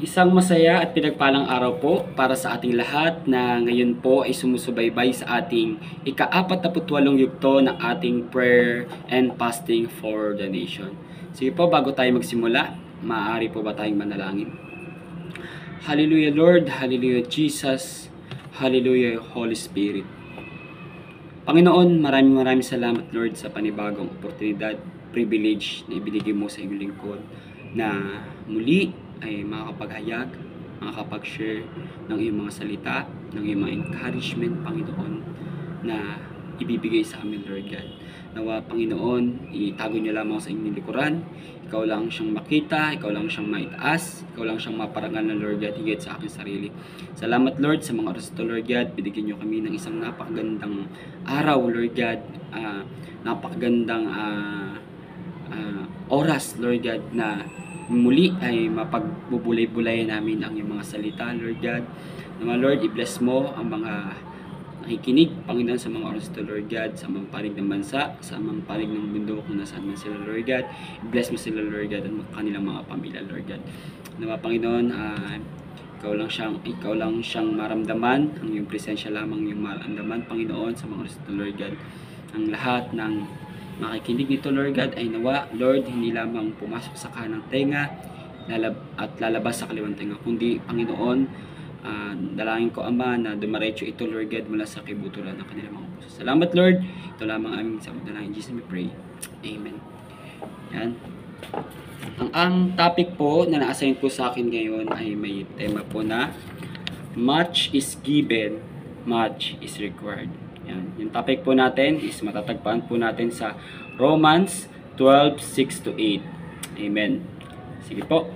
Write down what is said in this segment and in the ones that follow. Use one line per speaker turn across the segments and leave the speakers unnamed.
Isang masaya at pinagpalang araw po para sa ating lahat na ngayon po ay sumusubaybay sa ating ika-48 yugto ng ating prayer and fasting for the nation. Sige po, bago tayo magsimula, maaari po ba tayong manalangin? Hallelujah Lord, Hallelujah Jesus, Hallelujah Holy Spirit. Panginoon, maraming salamat Lord sa panibagong oportunidad, privilege na ibinigay mo sa iyong lingkod na muli ay makakapaghayag, makakapag-share ng iyong mga salita, ng iyong mga encouragement, Panginoon, na ibibigay sa amin, Lord God. Nawa, Panginoon, itago niyo lamang sa inyong likuran. Ikaw lang siyang makita, ikaw lang siyang maitaas, ikaw lang siyang maparangal ng Lord God, higit sa aking sarili. Salamat, Lord, sa mga oras ito, Lord God. Binigyan niyo kami ng isang napakagandang araw, Lord God. Napakagandang oras, Lord God, na muli ay mapagbubulay-bulayan namin ang iyong mga salita, Lord God. Naman, Lord, i-bless mo ang mga nakikinig, Panginoon, sa mga oras ito, Lord God, sa mga panig ng bansa, sa mga panig ng mundo, kung nasaan man sila, Lord God. I-bless mo sila, Lord God, at kanilang mga pamilya, Lord God. Naman, Panginoon, ikaw lang siyang maramdaman, ang iyong presensya lamang yung maramdaman, Panginoon, sa mga oras ito, Lord God. Ang lahat ng makikinig nito, Lord God, ay nawa, Lord, hindi lamang pumasok sa kanang tenga at lalabas sa kaliwang tenga, kundi, Panginoon, dalangin ko, Ama, na dumaretso ito, Lord God, mula sa kibuturan ng kanilang mga puso. Salamat, Lord. Ito lamang aming sa dalangin. In Jesus we pray. Amen. Yan. Ang topic po na na-assign po sa akin ngayon ay may tema po na much is given, much is required. Yan. Yung topic po natin is matatagpuan po natin sa Romans 12:6-8. Amen. Sige po.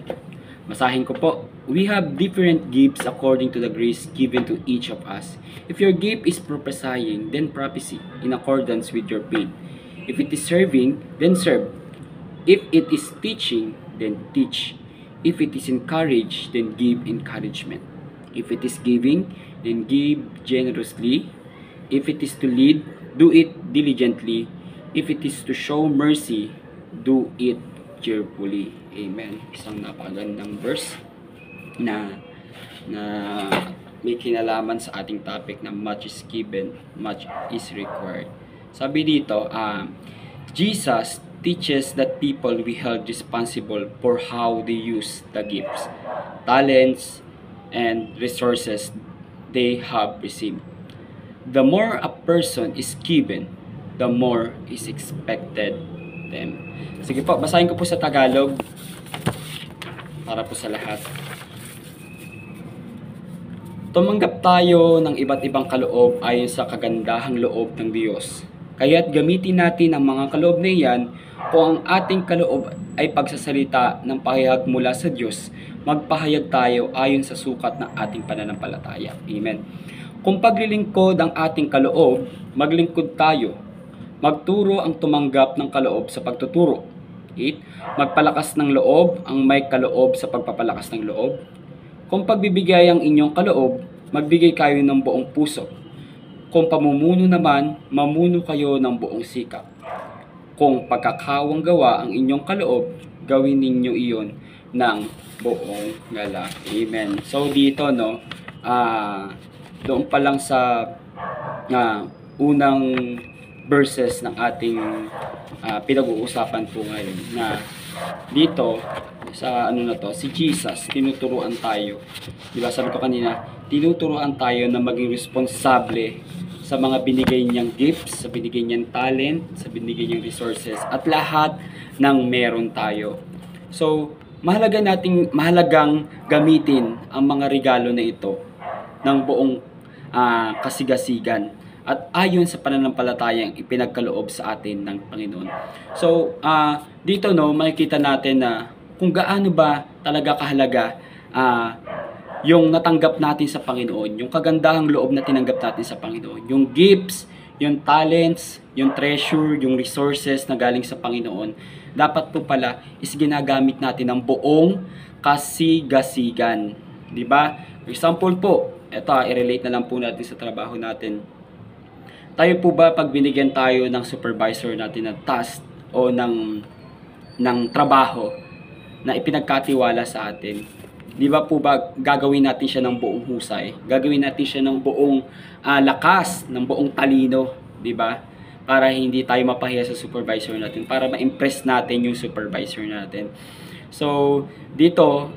Basahin ko po. We have different gifts according to the grace given to each of us. If your gift is prophesying, then prophecy in accordance with your faith. If it is serving, then serve. If it is teaching, then teach. If it is encourage, then give encouragement. If it is giving, then give generously. If it is to lead, do it diligently. If it is to show mercy, do it cheerfully. Amen. Isang napakagandang verse na may kinalaman sa ating topic na much is given, much is required. Sabi dito, Jesus teaches that people we held responsible for how they use the gifts, talents, and resources they have received. The more a person is given, the more is expected them. Sige po, basahin ko po sa Tagalog para po sa lahat. Tumanggap tayo ng iba't ibang kaloob ayon sa kagandahang loob ng Diyos. Kaya't gamitin natin ang mga kaloob na iyan kung ang ating kaloob ay pagsasalita ng pahayag mula sa Diyos, magpahayag tayo ayon sa sukat ng ating pananampalataya. Amen. Kung paglilingkod ang ating kaloob, maglingkod tayo. Magturo ang tumanggap ng kaloob sa pagtuturo. 8. Magpalakas ng loob ang may kaloob sa pagpapalakas ng loob. Kung pagbibigay ang inyong kaloob, magbigay kayo ng buong puso. Kung pamumuno naman, mamuno kayo ng buong sikap. Kung pagkakawang gawa ang inyong kaloob, gawin ninyo iyon ng buong galak. Amen. So dito, no, doon pa lang sa unang verses ng ating pinag-uusapan po ngayon na dito sa si Jesus, tinuturuan tayo. Diba sabi ko kanina, tinuturuan tayo na maging responsable sa mga binigay niyang gifts, sa binigay niyang talent, sa binigay niyang resources, at lahat ng meron tayo. So, mahalagang gamitin ang mga regalo na ito ng buong kasigasigan at ayon sa pananampalatayang ipinagkaloob sa atin ng Panginoon. So, dito makikita natin na kung gaano ba talaga kahalaga yung natanggap natin sa Panginoon, yung kagandahang loob na tinanggap natin sa Panginoon, yung gifts, yung talents, yung treasure, yung resources na galing sa Panginoon, dapat po pala is ginagamit natin ng buong kasigasigan. Diba? For example po, ito i-relate na lang po natin sa trabaho natin. Tayo po ba pag binigyan tayo ng supervisor natin ng task o ng trabaho na ipinagkatiwala sa atin, Di ba po ba gagawin natin siya ng buong husay? Gagawin natin siya ng buong lakas, ng buong talino, di ba? Para hindi tayo mapahiya sa supervisor natin, para ma-impress natin yung supervisor natin. So, dito,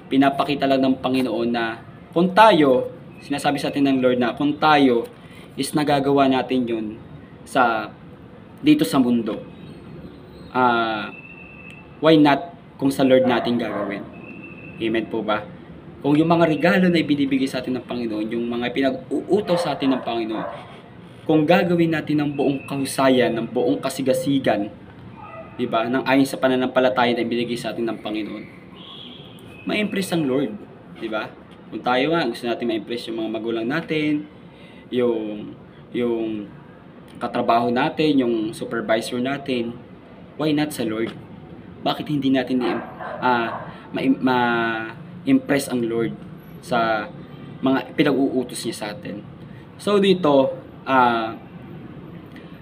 pinapakita lang ng Panginoon na kung tayo, sinasabi sa atin ng Lord na kung tayo is nagagawa natin yun dito sa mundo, why not kung sa Lord natin gagawin? Amen po ba? Kung yung mga regalo na ibinibigay sa atin ng Panginoon, yung mga pinag-uutos sa atin ng Panginoon, kung gagawin natin ng buong kahusayan, ng buong kasigasigan, di ba, nang ayon sa pananampalataya na ibinigay sa atin ng Panginoon, ma-impress ang Lord, di ba? Kung tayo nga, gusto natin ma-impress yung mga magulang natin, yung katrabaho natin, yung supervisor natin, why not sa Lord? Bakit hindi natin ma-impress ang Lord sa mga pinag-uutos niya sa atin? So dito,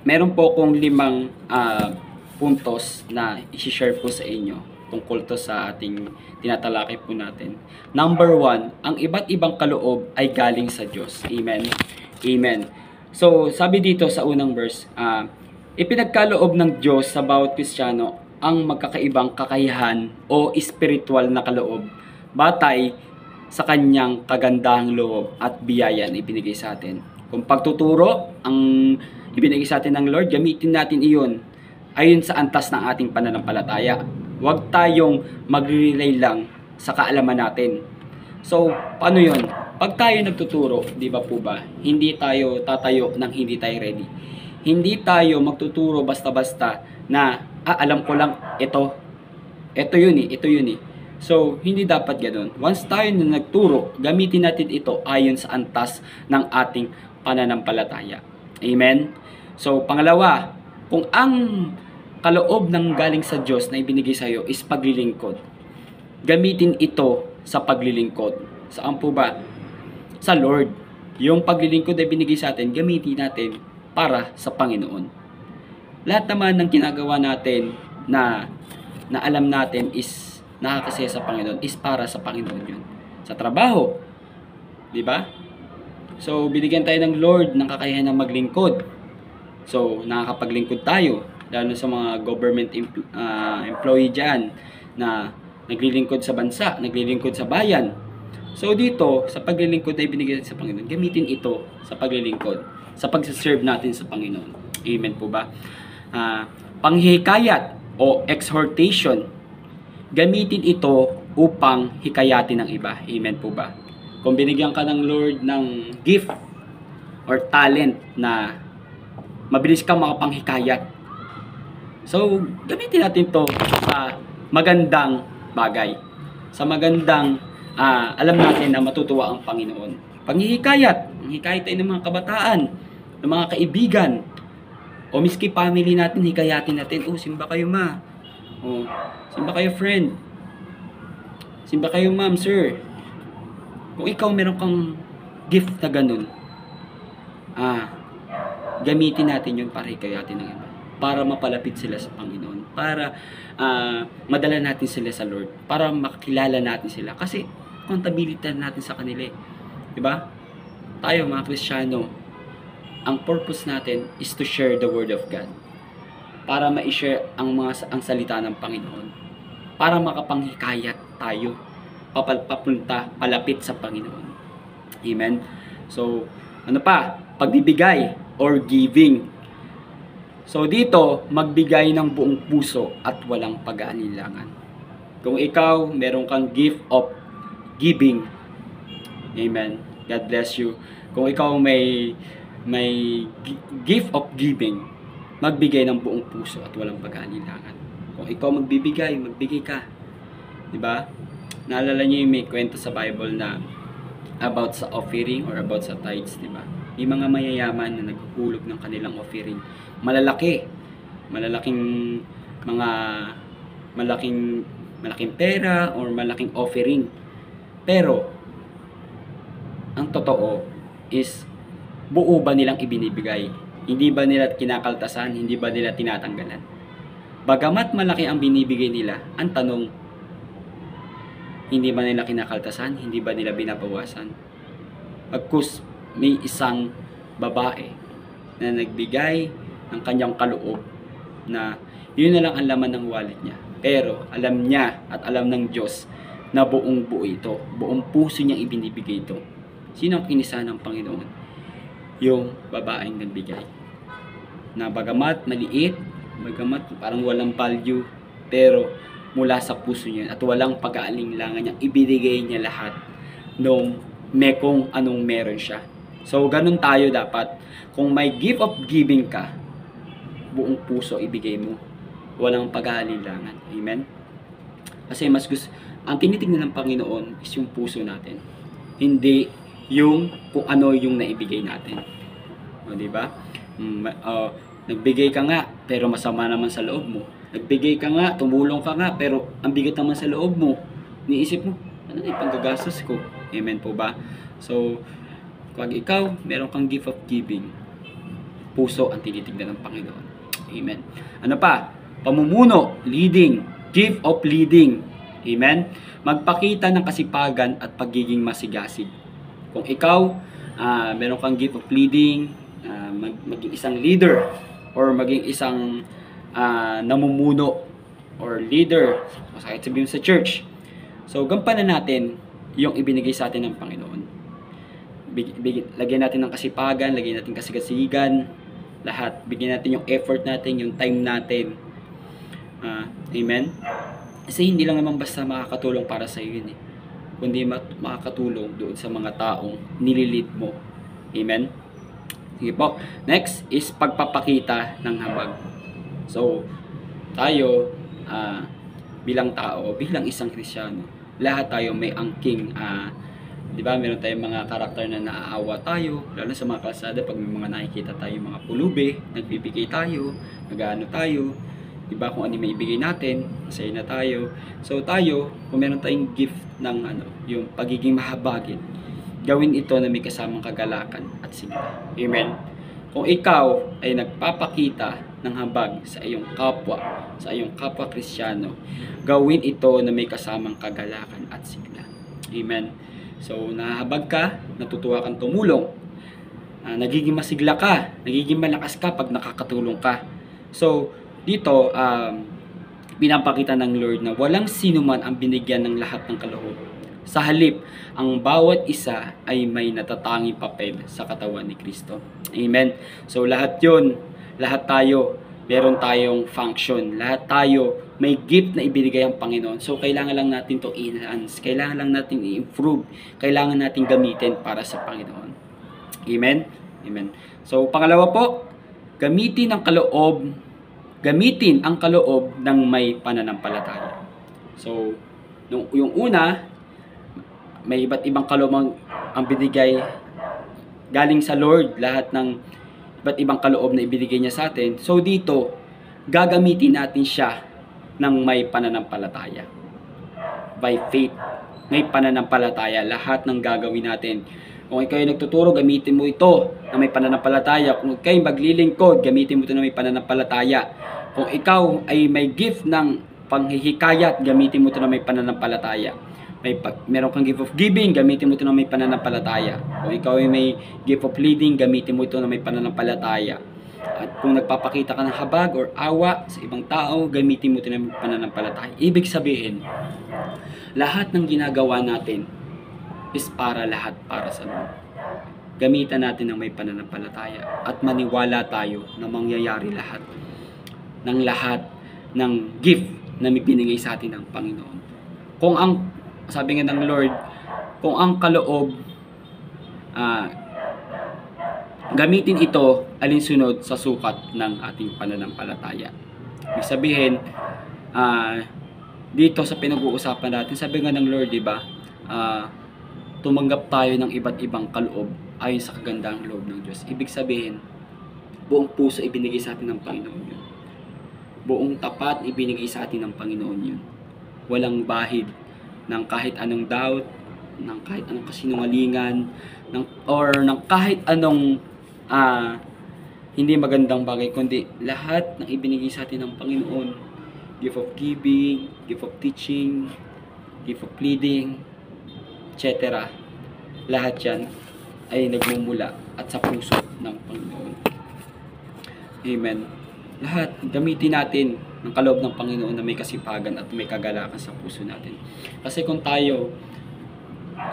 meron po akong 5 puntos na i-share po sa inyo tungkol to sa ating tinatalakay po natin. Number 1, ang iba't ibang kaloob ay galing sa Diyos. Amen. Amen. So, sabi dito sa unang verse, ipinagkaloob ng Diyos sa bawat Kristiyano ang magkakaibang kakayahan o spiritual na kaloob batay sa kanyang kagandahang loob at biyaya na ibinigay sa atin. Kung pagtuturo ang ibinigay sa atin ng Lord, gamitin natin iyon ayon sa antas ng ating pananampalataya. Huwag tayong mag-rely lang sa kaalaman natin. So, paano yun? Pag tayo nagtuturo, di ba po ba, hindi tayo tatayo nang hindi tayo ready. Hindi tayo magtuturo basta-basta na, alam ko lang, ito yun eh. So, hindi dapat ganoon. Once tayo na nagturo, gamitin natin ito ayon sa antas ng ating pananampalataya. Amen? So, pangalawa, kung ang kaloob ng galing sa Diyos na ibinigay sa iyo is paglilingkod, gamitin ito sa paglilingkod. Saan po ba? Sa Lord. Yung paglilingkod na binigay sa atin, gamitin natin para sa Panginoon. Lahat naman ng ginagawa natin na alam natin is nakakasaya sa Panginoon, is para sa Panginoon yun. Sa trabaho, di ba? So, binigyan tayo ng Lord ng kakayahan ng maglingkod. So, nakakapaglingkod tayo, lalo sa mga government employee dyan na naglilingkod sa bansa, naglilingkod sa bayan. So, dito, sa paglilingkod na ibinigay sa Panginoon, gamitin ito sa paglilingkod, sa pagsaserve natin sa Panginoon. Amen po ba? Panghikayat o exhortation, gamitin ito upang hikayatin ng iba. Amen po ba? Kung binigyan ka ng Lord ng gift or talent na mabilis kang makapanghikayat, so gamitin natin to sa magandang bagay, sa magandang alam natin na matutuwa ang Panginoon. Panghihikayat tayo ng mga kabataan, ng mga kaibigan, o miski family natin, hikayatin natin, simba kayo ma, simba kayo friend, simba kayo ma'am, sir. Kung ikaw meron kang gift na ganun, gamitin natin yun para hikayatin ng iba, para mapalapit sila sa Panginoon, para madala natin sila sa Lord, para makilala natin sila, kasi accountability natin sa kanila, diba? Tayo mga Kristiyano, ang purpose natin is to share the Word of God, para ma-share ang salita ng Panginoon, para makapanghikayat tayo palapit sa Panginoon. Amen? So, ano pa? Pagbibigay or giving. So, dito, magbigay ng buong puso at walang pag-aalilangan. Kung ikaw, meron kang gift of giving, amen, God bless you. Kung ikaw may gift of giving, magbigay ng buong puso at walang pag-aalilangan. Kung ikaw magbigay ka. Diba? Naalala niyo yung may kwento sa Bible na about sa offering or about sa tithes, diba? May mga mayayaman na naghuhulog ng kanilang offering. Malaking pera or malaking offering. Pero, ang totoo is, buo ba nilang ibinibigay? Hindi ba nila kinakaltasan? Hindi ba nila tinatanggalan? Bagamat malaki ang binibigay nila, ang tanong, Hindi ba nila kinakaltasan? Hindi ba nila binabawasan? Pagkus may isang babae na nagbigay ng kanyang kaloob na yun na lang ang laman ng wallet niya. Pero alam niya at alam ng Diyos na buong buo ito. Buong puso niyang ibinibigay ito. Sino ang kinisa ng Panginoon? Yung babaeng nagbigay. Na bagamat maliit, bagamat parang walang value, pero mula sa puso niya at walang pag-aalinlangan niya, ibinigay niya lahat nung kung anong meron siya. So, ganun tayo dapat. Kung may gift of giving ka, buong puso ibigay mo. Walang pag-aalinlangan. Amen? Kasi mas gusto, ang tinitingnan ng Panginoon is yung puso natin. Hindi yung kung ano yung naibigay natin. O, diba? Nagbigay ka nga, pero masama naman sa loob mo. Nagbigay ka nga, tumulong ka nga, pero ang bigat naman sa loob mo. Niisip mo, ano na yung panggagastos ko? Amen po ba? So, kung ikaw, meron kang gift of giving, puso ang tinitignan ng Panginoon. Amen. Ano pa? Pamumuno, leading, gift of leading. Amen. Magpakita ng kasipagan at pagiging masigasig. Kung ikaw, meron kang gift of leading, maging isang leader, or maging isang namumuno, or leader, kahit sabihin sa church. So, gampanan natin yung ibinigay sa atin ng Panginoon. Lagyan natin ng kasipagan, lagyan natin kasigasigan, lahat. Bigyan natin yung effort natin, yung time natin. Amen? Kasi hindi lang naman basta makakatulong para sa iyo yun eh. Kundi makakatulong doon sa mga taong nililid mo. Amen? Sige po. Next is pagpapakita ng habag. So, tayo, bilang tao, bilang isang Kristiyano, lahat tayo may angking, di ba, meron tayong mga karakter na naaawa tayo, lalo sa mga kalsada, pag may mga nakikita tayo, mga pulubi, nagbibigay tayo, nag-ano tayo, di ba, kung ano may ibigay natin, masaya na tayo. So tayo, kung meron tayong gift ng yung pagiging mahabagin, gawin ito na may kasamang kagalakan at sigla. Amen? Kung ikaw ay nagpapakita ng habag sa iyong kapwa Kristiyano, gawin ito na may kasamang kagalakan at sigla. Amen. So, nahabag ka, natutuwa kang tumulong, nagiging masigla ka, nagiging malakas ka pag nakakatulong ka. So, dito, pinapakita ng Lord na walang sino man ang binigyan ng lahat ng kaloob. Sa halip, ang bawat isa ay may natatanging papel sa katawan ni Kristo. Amen. So, lahat yun, lahat tayo, meron tayong function. Lahat tayo, may gift na ibinigay ang Panginoon. So, kailangan lang natin to enhance. Kailangan lang natin i-improve. Kailangan natin gamitin para sa Panginoon. Amen? Amen. So, pangalawa po, gamitin ang kaloob ng may pananampalataya. So, yung una, may iba't ibang kaloob ang binigay galing sa Lord, lahat ng iba't ibang kaloob na ibinigay niya sa atin. So dito, gagamitin natin siya ng may pananampalataya. By faith, may pananampalataya. Lahat ng gagawin natin. Kung ikaw ay nagtuturo, gamitin mo ito na may pananampalataya. Kung ikaw ay maglilingkod, gamitin mo ito na may pananampalataya. Kung ikaw ay may gift ng panghihikayat, gamitin mo ito na may pananampalataya. Meron kang gift of giving, gamitin mo ito na may pananampalataya. Kung ikaw ay may gift of leading, gamitin mo ito na may pananampalataya. At kung nagpapakita ka ng habag or awa sa ibang tao, gamitin mo ito na may pananampalataya. Ibig sabihin, lahat ng ginagawa natin is para sa Lord. Gamitan natin ng may pananampalataya at maniwala tayo na mangyayari lahat ng gift na may binigay sa atin ng Panginoon. Kung ang sabi nga ng Lord, kung ang kaloob, gamitin ito alinsunod sa sukat ng ating pananampalataya. Ibig sabihin, dito sa pinag-uusapan natin, sabi nga ng Lord, di ba, tumanggap tayo ng iba't ibang kaloob ayon sa kagandahang loob ng Diyos. Ibig sabihin, buong puso ibinigay sa atin ng Panginoon yun. Buong tapat ibinigay sa atin ng Panginoon yun. Walang bahid ng kahit anong doubt, ng kahit anong kasinungalingan, or ng kahit anong hindi magandang bagay, kundi lahat ng ibinigay sa atin ng Panginoon. Gift of giving, gift of teaching, gift of pleading, etc. Lahat yan ay nagmumula at sa puso ng Panginoon. Amen. Lahat, gamitin natin ng kaloob ng Panginoon na may kasipagan at may kagalakan sa puso natin. Kasi kung tayo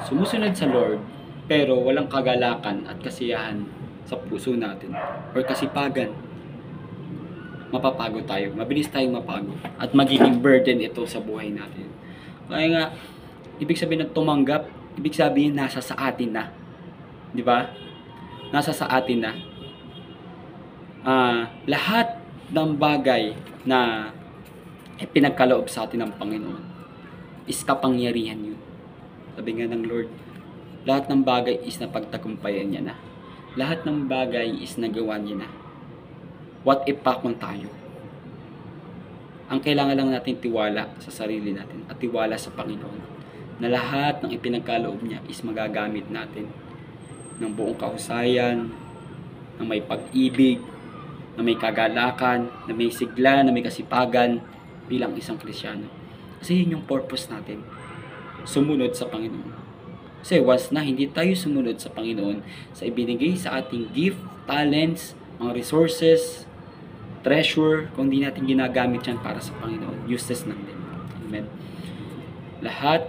sumusunod sa Lord, pero walang kagalakan at kasiyahan sa puso natin, or kasipagan, mapapagod tayo. Mabilis tayong mapagod. At magiging burden ito sa buhay natin. Kaya nga, ibig sabihin ng tumanggap, ibig sabihin nasa sa atin na. Di ba? Nasa sa atin na. Lahat ng bagay na pinagkaloob sa atin ng Panginoon is kapangyarihan yun. Sabi nga ng Lord, lahat ng bagay is napagtagumpayan niya na. Lahat ng bagay is nagawa niya na. What if pa kung tayo? Ang kailangan lang natin tiwala sa sarili natin at tiwala sa Panginoon na lahat ng ipinagkaloob niya is magagamit natin ng buong kahusayan, na may pag-ibig, na may kagalakan, na may sigla, na may kasipagan bilang isang Kristiyano. Kasi yun yung purpose natin, sumunod sa Panginoon. Kasi once na hindi tayo sumunod sa Panginoon, sa ibinigay sa ating gift, talents, mga resources, treasure, kung di natin ginagamit yan para sa Panginoon, useless lang din. Amen. Lahat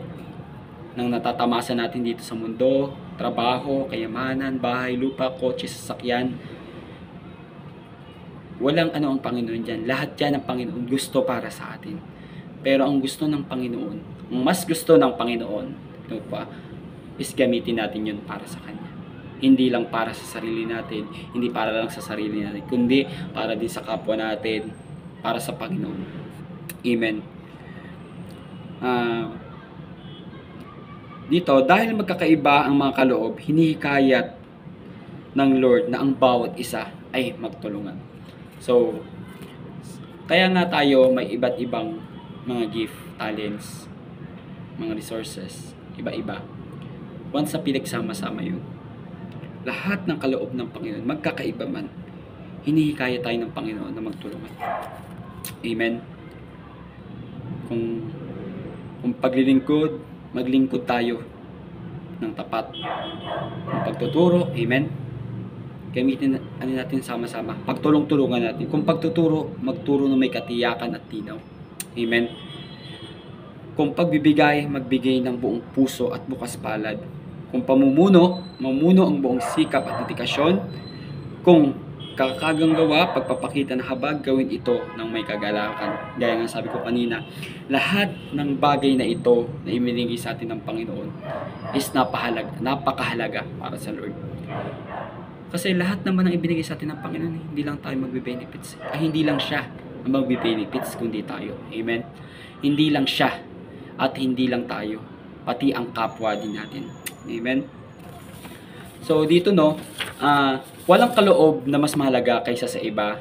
ng natatamasa natin dito sa mundo, trabaho, kayamanan, bahay, lupa, kotse, sasakyan, walang ano ang Panginoon dyan. Lahat yan ang Panginoon gusto para sa atin. Pero ang gusto ng Panginoon, ang mas gusto ng Panginoon, ito pa, is gamitin natin yun para sa Kanya. Hindi lang para sa sarili natin, hindi para lang sa sarili natin, kundi para din sa kapwa natin, para sa Panginoon. Amen. Dito, dahil magkakaiba ang mga kaloob, hinihikayat ng Lord na ang bawat isa ay magtulungan. So, kaya nga tayo may iba't ibang mga gift, talents, mga resources, iba-iba. Once na pinagsama-sama yun, lahat ng kaloob ng Panginoon, magkakaiba man, hinihikayat tayo ng Panginoon na magtulungan. Amen. Kung paglilingkod, maglingkod tayo ng tapat. Kung pagtuturo, amen. Gamitin natin sama-sama. Pagtulong-tulungan natin. Kung pagtuturo, magturo na may katiyakan at tinaw. Amen. Kung pagbibigay, magbigay ng buong puso at bukas palad. Kung mamuno ang buong sikap at dedikasyon. Kung kakagang gawa, pagpapakita ng habag, gawin ito ng may kagalakan. Gaya nga sabi ko kanina, lahat ng bagay na ito na ibinigay sa atin ng Panginoon is napakahalaga para sa Lord. Kasi lahat naman ng ibinigay sa atin ng Panginoon, hindi lang tayo magbe-benefits. Hindi lang siya ang magbe-benefits, kundi tayo. Amen? Hindi lang siya at hindi lang tayo, pati ang kapwa din natin. Amen? So dito walang kaloob na mas mahalaga kaysa sa iba,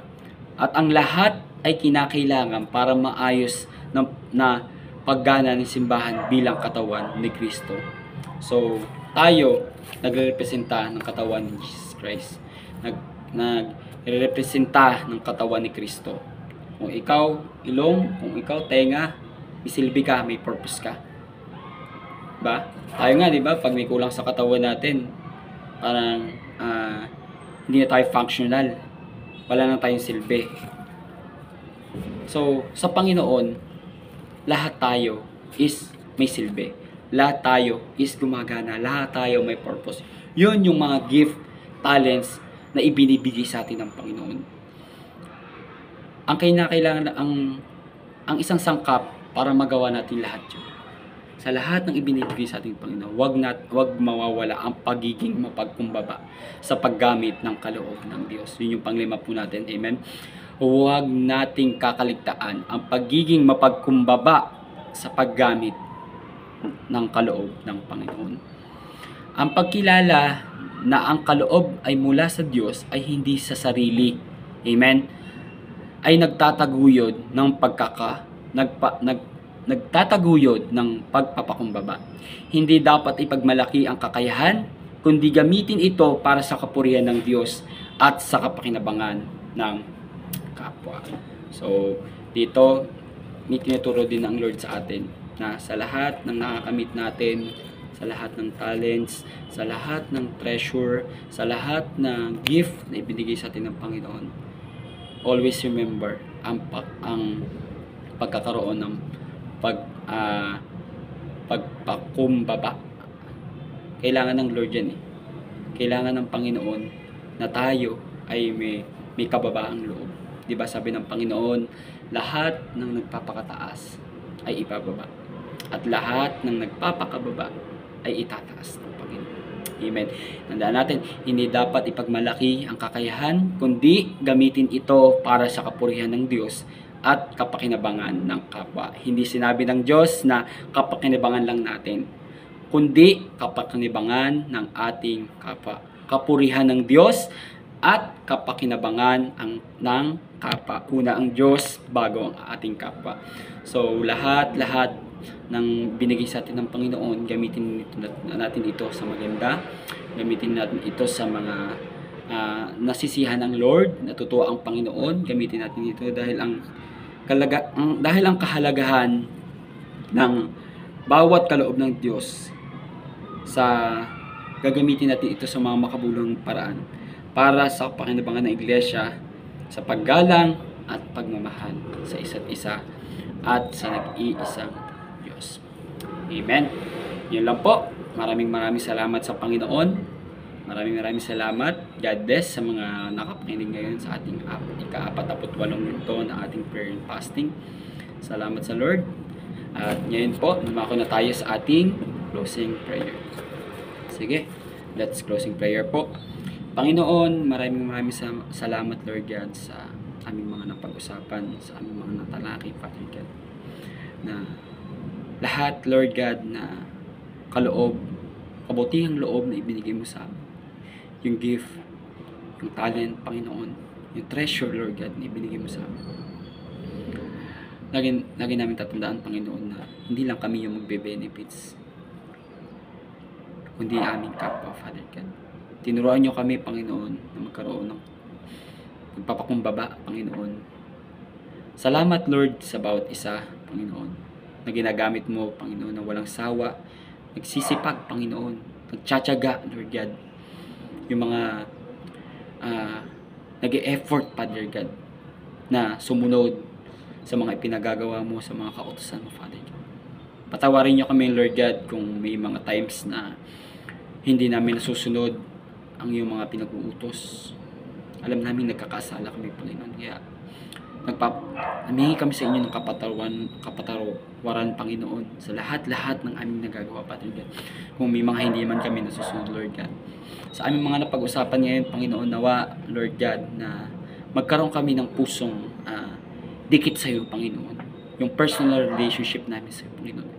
at ang lahat ay kinakailangan para maayos na paggana ng simbahan bilang katawan ni Kristo. So tayo nagrerepresenta ng katawan ni Jesus Christ, nagrerepresenta ng katawan ni Kristo. Kung ikaw ilong, kung ikaw tenga, isilbi ka, may purpose ka. Ba? Tayo nga, di ba, pag may kulang sa katawan natin, parang hindi na tayo functional, wala na tayong silbi. So sa Panginoon, lahat tayo is may silbi, lahat tayo is gumagana, lahat tayo may purpose. Yun yung mga gift, talents na ibinibigay sa atin ng Panginoon. Ang kailangan ang isang sangkap para magawa natin lahat yun. Sa lahat ng ibinibigay sa ating Panginoon, wag mawawala ang pagiging mapagkumbaba sa paggamit ng kaloob ng Diyos. Yun yung panglima po natin. Amen. Huwag nating kakaligtaan ang pagiging mapagkumbaba sa paggamit ng kaloob ng Panginoon. Ang pagkilala na ang kaloob ay mula sa Diyos ay hindi sa sarili. Amen. Ay nagtataguyod ng nagtataguyod ng pagpapakumbaba. Hindi dapat ipagmalaki ang kakayahan, kundi gamitin ito para sa kapurihan ng Diyos at sa kapakinabangan ng kapwa. So, dito, may tinuturo din ang Lord sa atin na sa lahat ng nakakamit natin, sa lahat ng talents, sa lahat ng treasure, sa lahat ng gift na ibinigay sa atin ng Panginoon, always remember ang pagkakaroon ng pagpakumbaba. Kailangan ng Lord yan eh. Kailangan ng Panginoon na tayo ay may kababaang loob. Diba sabi ng Panginoon, lahat ng nagpapakataas ay ibababa. At lahat ng nagpapakababa ay itataas ng Panginoon. Amen. Tandaan natin, hindi dapat ipagmalaki ang kakayahan, kundi gamitin ito para sa kapurihan ng Diyos at kapakinabangan ng kapwa. Hindi sinabi ng Diyos na kapakinabangan lang natin, kundi kapakinabangan ng ating kapwa. Kapurihan ng Diyos at kapakinabangan ng kapwa. Una ang Diyos bago ang ating kapwa. So lahat ng binigay sa atin ng Panginoon, gamitin natin ito sa maganda. Gamitin natin ito sa mga nasisihan ng Lord, natutuwa ang Panginoon. Gamitin natin ito dahil ang kahalagahan ng bawat kaloob ng Diyos sa gagamitin natin ito sa mga makabuluhang paraan para sa pakinabangan ng iglesia, sa paggalang at pagmamahal sa isa't isa at sa nag-iisang Diyos. Amen. Yun lang po. Maraming salamat sa Panginoon. Maraming salamat. God bless sa mga nakapakinig ngayon sa ating ika-48 ito ng ating prayer and fasting. Salamat sa Lord. At ngayon po, numako na tayo sa ating closing prayer. Sige, let's closing prayer po. Panginoon, maraming salamat Lord God sa aming mga napag-usapan, sa aming mga natalakay, Father God. Na lahat Lord God na kaloob, kabutihang loob na ibinigay mo sa amin. Yung gift, yung talent, Panginoon, yung treasure Lord God na ibinigay mo sa amin. Lagi namin tatandaan, Panginoon, na hindi lang kami yung magbe-benefits, kundi aming kapwa, Father God. Tinuruan nyo kami, Panginoon, na magkaroon ng pagpapakumbaba, Panginoon. Salamat, Lord, sa bawat isa, Panginoon, na ginagamit mo, Panginoon, na walang sawa, nagsisipag, Panginoon, nagtsatsaga, Lord God, yung mga nag-e-effort, Father God, na sumunod sa mga ipinagagawa mo, sa mga kautusan mo, Father God. Patawarin nyo kami, Lord God, kung may mga times na hindi namin nasusunod ang iyong mga pinag-uutos. Alam namin nagkakasala kami, Panginoon. Kaya namingi kami sa inyo ng kapatawaran, Panginoon, sa lahat-lahat ng aming nagagawa, Father God. Kung may mga hindi man kami nasusunod, Lord God. Sa aming mga napag-usapan ngayon, Panginoon, nawa, Lord God, na magkaroon kami ng pusong dikit sa iyo, Panginoon. Yung personal relationship namin sa iyo, Panginoon.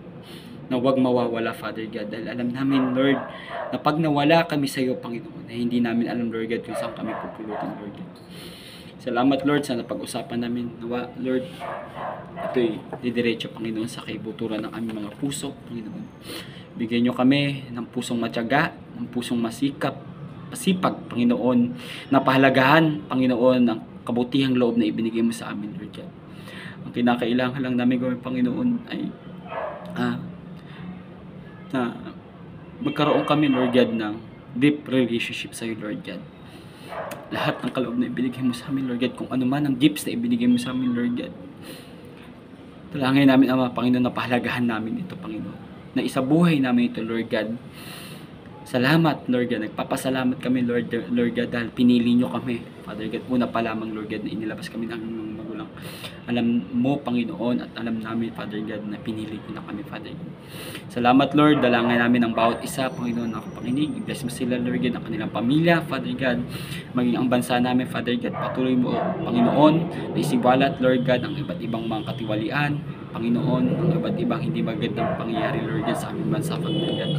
Na huwag mawawala, Father God. Dahil alam namin, Lord, na pag nawala kami sa iyo, Panginoon, na hindi namin alam, Lord God, kung saan kami pupulutin, Lord God. Salamat, Lord, sa napag-usapan namin. Nawa, Lord, ito'y didiretso, Panginoon, sa kaibuturan ng aming mga puso, Panginoon. Bigyan nyo kami ng pusong matyaga, ng pusong masipag, Panginoon, na pahalagahan, Panginoon, ang kabutihang loob na ibinigay mo sa amin, Lord God. Ang kinakailangan lang namin gawin, Panginoon, ay na magkaroon kami, Lord God, ng deep relationship sa iyo, Lord God. Lahat ng kaloob na ibinigay mo sa amin, Lord God, kung ano man ang gifts na ibinigay mo sa amin, Lord God. Talangin namin, Ama, Panginoon, na pahalagahan namin ito, Panginoon. Na isabuhay namin ito, Lord God. Salamat, Lord God. Nagpapasalamat kami, Lord God, dahil pinili nyo kami, Father God. Una pa lamang, Lord God, na inilabas kami ng magulang. Alam mo, Panginoon, at alam namin, Father God, na pinili nyo na kami, Father God. Salamat, Lord. Dalangin namin ang bawat isa, Panginoon, na kapakinig. I-bless mo sila, Lord God, ang kanilang pamilya, Father God. Maging ang bansa namin, Father God. Patuloy mo, Panginoon, na isiwalat, Lord God, ang iba't ibang mga katiwalian, Panginoon, ang iba't ibang hindi magandang pangyayari, Lord God, sa aming bansa, Father God.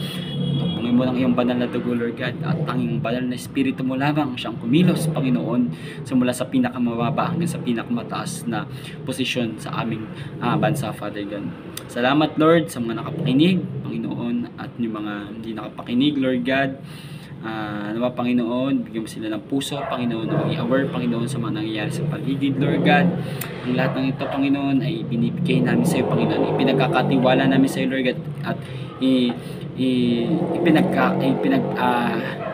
Tungin mo lang iyong banal na dugo, Lord God, at tanging banal na Espiritu mo lamang siyang kumilos, Panginoon, simula sa pinakamababa hanggang sa pinakamataas na posisyon sa aming bansa, Father God. Salamat, Lord, sa mga nakapakinig, Panginoon, at yung mga hindi nakapakinig, Lord God. Nawa Panginoon, bigyan mo sila ng puso, Panginoon, na maging aware, Panginoon, sa mga nangyayari sa paligid, Lord God. Ang lahat ng ito, Panginoon, ay binibigay namin sa iyo, Panginoon. Ipinagkakatiwala namin sa iyo, Lord God, at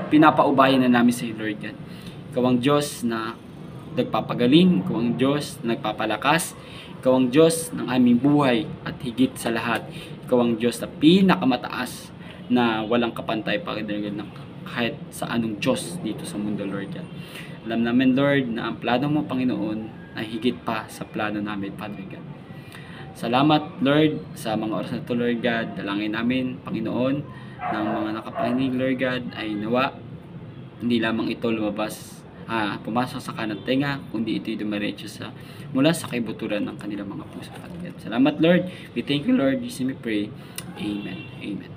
pinapaubayan na namin sa iyo, Lord God. Ikaw ang Diyos na nagpapagaling, ikaw ang Diyos na nagpapalakas, ikaw ang Diyos ng aming buhay, at higit sa lahat, ikaw ang Diyos na pinakamataas na walang kapantay, Panginoon, ng kahit sa anong Diyos dito sa mundo, Lord God. Alam namin, Lord, na ang plano mo, Panginoon, ay higit pa sa plano namin, Father God. Salamat, Lord, sa mga oras na ito, Lord God. Dalangin namin, Panginoon, ng mga nakapakinig, Lord God, ay nawa, hindi lamang ito lumabas, pumasok sa kanang tenga, kundi ito'y dumiretso mula sa kaibuturan ng kanilang mga puso, Father God. Salamat, Lord. We thank you, Lord. Jesus, we pray. Amen. Amen.